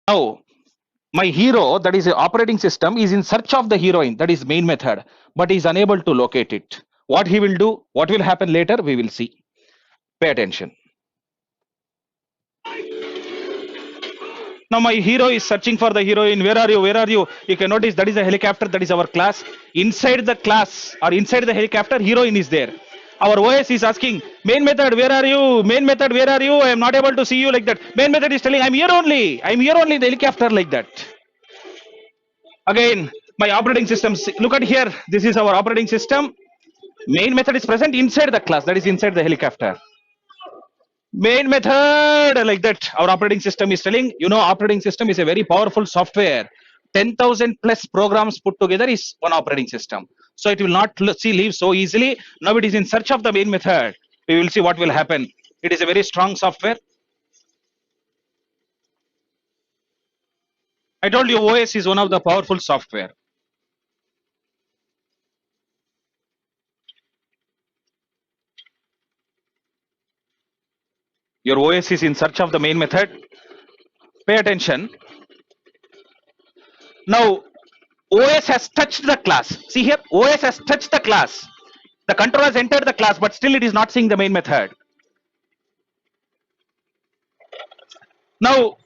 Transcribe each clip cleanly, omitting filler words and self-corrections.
Now, my hero, that is a operating system, is in search of the heroine, that is main method, but is unable to locate it. What he will do, what will happen later, we will see. Pay attention. Now my hero is searching for the heroine. Where are you? Where are you? You can notice that is a helicopter. That is our class. Inside the class or inside the helicopter, heroine is there. Our OS is asking, main method, where are you? Main method, where are you? I am not able to see you like that. Main method is telling, I'm here only. I'm here only in the helicopter like that. Again, my operating system. Look at here. This is our operating system. Main method is present inside the class. That is inside the helicopter. Main method like that. Our operating system is telling, operating system is a very powerful software. 10,000 plus programs put together is one operating system. So it will not leave so easily. Now it is in search of the main method. We will see what will happen. It is a very strong software. I told you OS is one of the powerful software. Your OS is in search of the main method. Pay attention. Now OS has touched the class. See here, OS has touched the class. The controller has entered the class, but still it is not seeing the main method. Now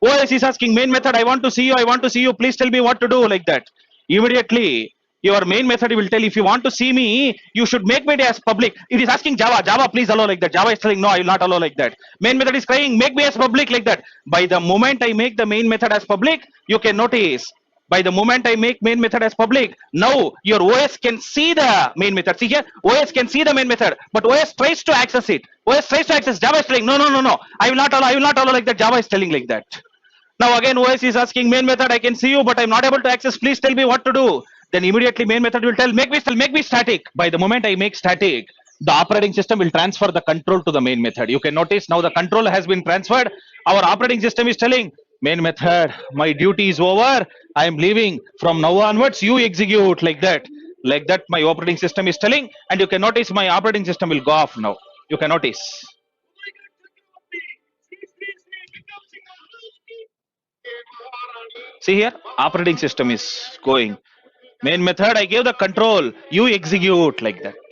OS is asking main method, I want to see you, I want to see you, please tell me what to do like that. Immediately your main method will tell, if you want to see me, you should make me as public. It is asking Java, please allow like that. Java is telling, no, I will not allow like that. Main method is crying, make me as public like that. By the moment I make the main method as public, you can notice, by the moment I make main method as public, now your OS can see the main method. See here, OS can see the main method, but OS tries to access it. OS tries to access. Java is telling, no, I will not allow like that. Java is telling like that. Now again OS is asking main method, I can see you, but I'm not able to access. Please tell me what to do. Then immediately main method will tell, make me static. By the moment I make static, the operating system will transfer the control to the main method. You can notice now the control has been transferred. Our operating system is telling, main method, my duty is over. I am leaving. From now onwards, you execute like that. Like that, my operating system is telling, and you can notice my operating system will go off now. You can notice. See here, operating system is going. Main method, I gave the control. You execute like that.